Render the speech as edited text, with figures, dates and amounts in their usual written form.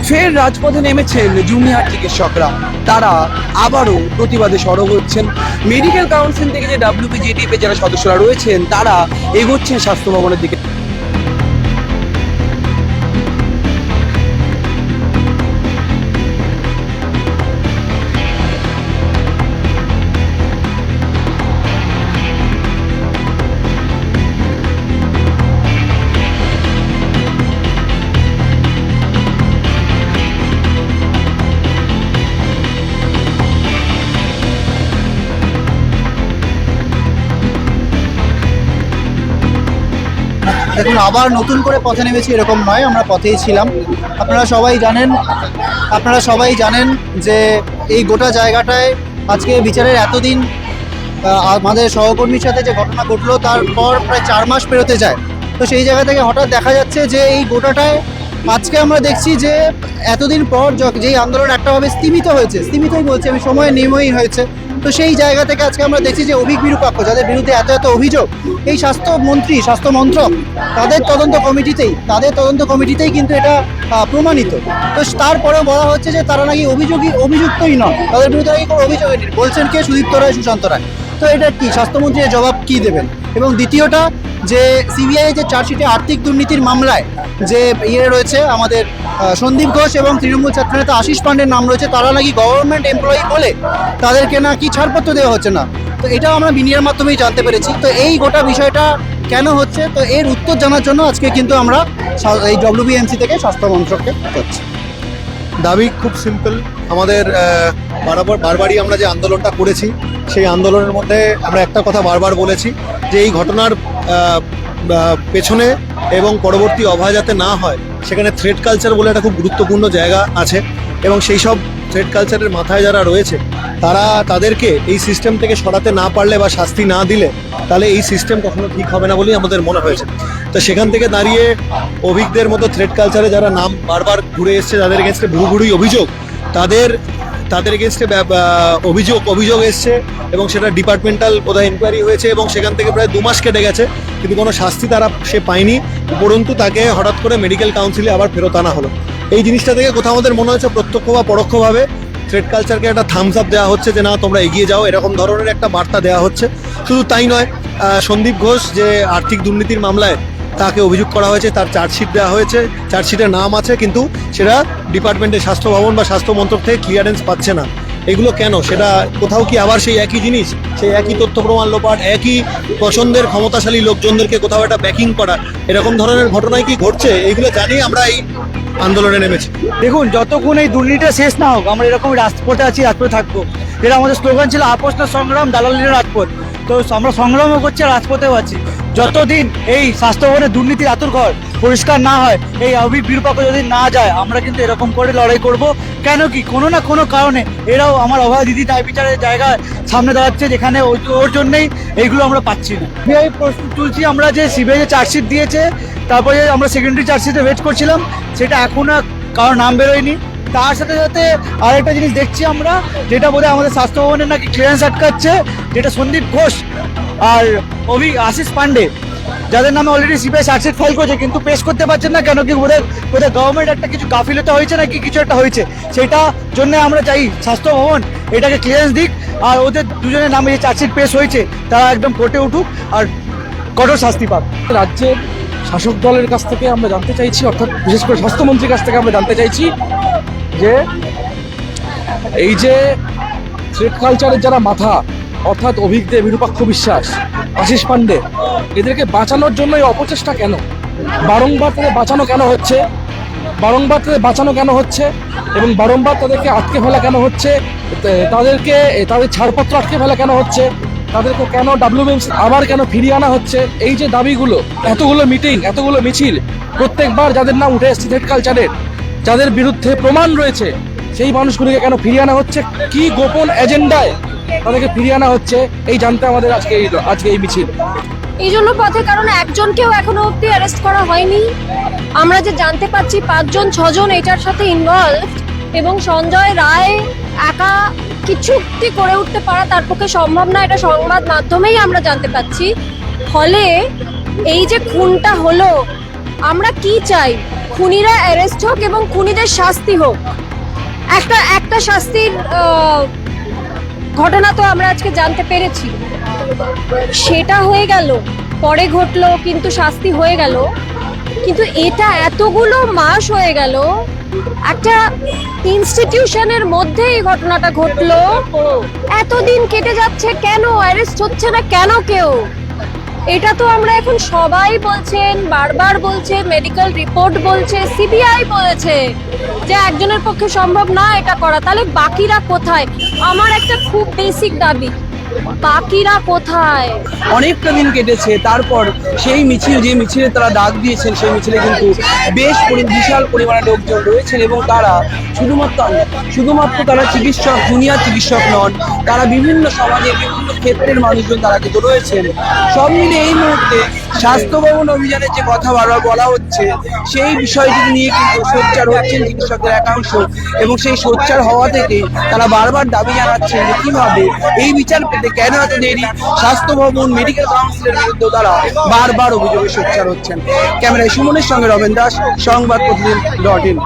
ফের রাজপথে নেমেছেন জুনিয়র চিকিৎসকরা। তারা আবারও প্রতিবাদে সরব হচ্ছেন। মেডিকেল কাউন্সিল থেকে যে WPJTF যারা সদস্যরা রয়েছেন তারা এগোচ্ছেন স্বাস্থ্য ভবনের দিকে। দেখুন, আবার নতুন করে পথে নেমেছি এরকম নয়, আমরা পথেই ছিলাম। আপনারা সবাই জানেন যে এই গোটা জায়গাটায় আজকে বিচারের এতদিন আমাদের সহকর্মীর সাথে যে ঘটনা ঘটলো তারপর প্রায় 4 মাস পেরোতে যায়। তো সেই জায়গা থেকে হঠাৎ দেখা যাচ্ছে যে এই গোটাটায় আজকে আমরা দেখছি যে এতদিন পর যেই আন্দোলন একটাভাবে স্তীমিতই বলছি আমি, সময় নিয়মই হয়েছে। তো সেই জায়গা থেকে আজকে আমরা দেখছি যে বিরূপাক্ষ যাদের বিরুদ্ধে এত অভিযোগ, এই স্বাস্থ্য মন্ত্রক তাদের তদন্ত কমিটিতেই কিন্তু এটা প্রমাণিত। তো তারপরেও বলা হচ্ছে যে তারা নাকি অভিযুক্তই নয়, তাদের বিরুদ্ধে নাকি কোনো অভিযোগই নেই। বলছেন কে? সুদীপ্ত রায়, সুশান্ত রায়। তো এটা কি স্বাস্থ্যমন্ত্রীর জবাব কি দেবেন? এবং দ্বিতীয়টা যে সিবিআই যে চার্জশিটে আর্থিক দুর্নীতির মামলায় যে রয়েছে আমাদের সন্দীপ ঘোষ এবং তৃণমূল ছাত্রনেতা আশিস পান্ডের নাম রয়েছে, তারা নাকি গভর্নমেন্ট এমপ্লয়ি বলে তাদেরকে নাকি ছাড়পত্র দেওয়া হচ্ছে না। তো এটাও আমরা মিডিয়ার মাধ্যমেই জানতে পেরেছি। তো এই গোটা বিষয়টা কেন হচ্ছে, তো এর উত্তর জানার জন্য আজকে কিন্তু আমরা এই WBMC থেকে স্বাস্থ্য মন্ত্রককে করছি। দাবি খুব সিম্পল। আমাদের বারবারই আমরা যে আন্দোলনটা করেছি সেই আন্দোলনের মধ্যে আমরা একটা কথা বারবার বলেছি যে এই ঘটনার পেছনে এবং পরবর্তী অভয় যাতে না হয় সেখানে থ্রেড কালচার বলে একটা খুব গুরুত্বপূর্ণ জায়গা আছে, এবং সেই সব থ্রেড কালচারের মাথায় যারা রয়েছে তাদেরকে এই সিস্টেম থেকে সরাতে না পারলে বা শাস্তি না দিলে তাহলে এই সিস্টেম কখনো ঠিক হবে না বলেই আমাদের মনে হয়েছে। তো সেখান থেকে দাঁড়িয়ে অভিজ্ঞদের মতো থ্রেড কালচারে যারা নাম বারবার ঘুরে এসছে, যাদের এগেনস্টে ভুরুভুরি অভিযোগ, তাদের এগেনস্টে অভিযোগ এসছে এবং সেটা ডিপার্টমেন্টাল বোধহয় ইনকোয়ারি হয়েছে এবং সেখান থেকে প্রায় 2 মাস কেটে গেছে, কিন্তু কোনো শাস্তি সে পায়নি, উপরন্তু তাকে হঠাৎ করে মেডিকেল কাউন্সিলে আবার ফেরত আনা হলো। এই জিনিসটা থেকে কোথাও আমাদের মনে হচ্ছে প্রত্যক্ষ বা পরোক্ষভাবে থ্রেড কালচারকে একটা থামস আপ দেওয়া হচ্ছে যে না, তোমরা এগিয়ে যাও, এরকম ধরনের একটা বার্তা দেওয়া হচ্ছে। শুধু তাই নয়, সন্দীপ ঘোষ যে আর্থিক দুর্নীতির মামলায় তাকে অভিযোগ করা হয়েছে, তার চার্জশিট দেওয়া হয়েছে, চার্জশিটের নাম আছে, কিন্তু সেটা ডিপার্টমেন্টের স্বাস্থ্য ভবন বা স্বাস্থ্য মন্ত্রক থেকে ক্লিয়ারেন্স পাচ্ছে না। এগুলো কেন? সেটা কোথাও কি আবার সেই একই জিনিস, সেই একই তথ্য প্রমাণ লোপাট, একই পছন্দের ক্ষমতাশালী লোকজনদেরকে কোথাও একটা ব্যাকিং করা, এরকম ধরনের ঘটনায় কি ঘটছে? এইগুলো জানিয়ে আমরা এই আন্দোলনে নেমেছি। দেখুন, যতক্ষণ এই দুর্নীতিটা শেষ না হোক আমরা এরকম রাজপথে রাজপথে থাকবো। যেটা আমাদের স্লোগান ছিল, আপোষ না সংগ্রাম, দালালির রাজপথ। তো আমরা সংগ্রামও করছি, রাজপথেও আছি। যতদিন এই স্বাস্থ্য ভবনের দুর্নীতির আতুরঘর পরিষ্কার না হয়, এই বিরূপাক্ষ যদি না যায়, আমরা কিন্তু এরকম করে লড়াই করব। কেন কি কোনো না কোনো কারণে এরাও আমার অভয় দিদি ন্যায় বিচারের জায়গায় সামনে দাঁড়াচ্ছে, যেখানে ওর জন্যই এইগুলো আমরা পাচ্ছি না। সিবিআই প্রশ্ন তুলছি আমরা, যে সিবিআই যে চার্জশিট দিয়েছে, তারপরে আমরা সেকেন্ডারি চার্জশিটে ওয়েট করছিলাম, সেটা এখনো কারোর নাম বেরোয়নি। তার সাথে সাথে আরেকটা জিনিস দেখছি আমরা, যেটা বোধহয় আমাদের স্বাস্থ্য ভবনের নাকি ক্লিয়ারেন্স আটকাচ্ছে, যেটা সন্দীপ ঘোষ আর আশিস পান্ডে, যাদের নামে অলরেডি সিবিআই চার্জশিট ফাইল করেছে, কিন্তু পেশ করতে পারছেন না। কেন কি বোধহয় গভর্নমেন্ট একটা কিছু গাফিলতা হয়েছে নাকি কিছু একটা হয়েছে, সেটা জন্য আমরা চাই স্বাস্থ্য ভবন এটাকে ক্লিয়ারেন্স দিক, আর ওদের দুজনের নামে যে চার্জশিট পেশ হয়েছে তারা একদম কোর্টে উঠুক আর কঠোর শাস্তি পাক। রাজ্যের শাসক দলের কাছ থেকে আমরা জানতে চাইছি, অর্থাৎ বিশেষ করে স্বাস্থ্যমন্ত্রীর কাছ থেকে আমরা জানতে চাইছি যে এই যে থ্রেড কালচারের যারা মাথা, অর্থাৎ অভিজ্ঞদের বিরূপাক্ষ বিশ্বাস, আশিস পান্ডে, এদেরকে বাঁচানোর জন্য এই অপচেষ্টা কেন? বারংবার তাদের বাঁচানো কেন হচ্ছে এবং বারংবার তাদেরকে আটকে ফেলা কেন হচ্ছে? তাদের ছাড়পত্র আটকে ফেলা কেন হচ্ছে? তাদেরকে কেন WBMC আবার কেন ফিরিয়ে আনা হচ্ছে? এই যে দাবিগুলো, এতগুলো মিটিং, এতগুলো মিছিল, প্রত্যেকবার যাদের নাম উঠে এসছে থ্রেড কালচারের, যাদের বিরুদ্ধে প্রমাণ রয়েছে, সেই মানুষগুলিকে কেন ফিরিয়ে আনা হচ্ছে? কি গোপন এজেন্ডায় তাদেরকে ফিরিয়ে আনা হচ্ছে? এই জানতে আমাদের আজকে এই মিছিল। এই জন্য পথে, কারণ একজনকেও এখনো অব্দি অ্যারেস্ট করা হয়নি। আমরা যে জানতে পারছি 5 জন 6 জন এটার সাথে ইনভলভ, এবং সঞ্জয় রায় একা কিছুটি করে উঠতে পারা তার পক্ষে সম্ভব না, এটা সংবাদ মাধ্যমেই আমরা জানতে পাচ্ছি। ফলে এই যে খুনটা হলো, আমরা কি চাই? খুনিরা অ্যারেস্ট হোক এবং খুনিদের শাস্তি হোক। একটা শাস্তির ঘটনা তো আমরা আজকে জানতে পেরেছি, সেটা হয়ে গেল, পরে ঘটলো কিন্তু শাস্তি হয়ে গেল। কিন্তু এটা এতগুলো মাস হয়ে গেল, একটা ইনস্টিটিউশনের মধ্যে এই ঘটনাটা ঘটলো, এতদিন কেটে যাচ্ছে, কেন অ্যারেস্ট হচ্ছে না কেন কেউ? এটা তো আমরা এখন সবাই বলছেন, বারবার বলছে, মেডিকেল রিপোর্ট বলছে, সিবিআই বলেছে যে একজনের পক্ষে সম্ভব না এটা করা। তাহলে বাকিরা কোথায়? আমার একটা খুব বেসিক দাবি, বাকিরা কোথায়? অনেকটা দিন কেটেছে, তারপর সেই মিছিল, যে মিছিলে তারা ডাক দিয়েছেন, সেই মিছিলে কিন্তু বেশ বিশাল পরিমাণে লোকজন রয়েছেন এবং তারা শুধুমাত্র তারা চিকিৎসক, জুনিয়র চিকিৎসক নন, তারা বিভিন্ন সমাজের বিভিন্ন ক্ষেত্রের মানুষজন তারা কিন্তু রয়েছেন। সব মিলে এই মুহূর্তে স্বাস্থ্য ভবন অভিযানের যে কথা বারবার বলা হচ্ছে, সেই বিষয়টি নিয়ে কিন্তু সোচ্চার হচ্ছেন চিকিৎসকদের একাংশ এবং সেই সোচ্চার হওয়া থেকে তারা বারবার দাবি জানাচ্ছেন যে কিভাবে এই বিচার পেতে কেন এত দেরি। স্বাস্থ্য ভবন, মেডিকেল কাউন্সিলের বিরুদ্ধে তারা বারবার অভিযোগে সোচ্চার হচ্ছেন। ক্যামেরায় সুমনের সঙ্গে রবেন দাস, সংবাদ প্রতিদিন .in।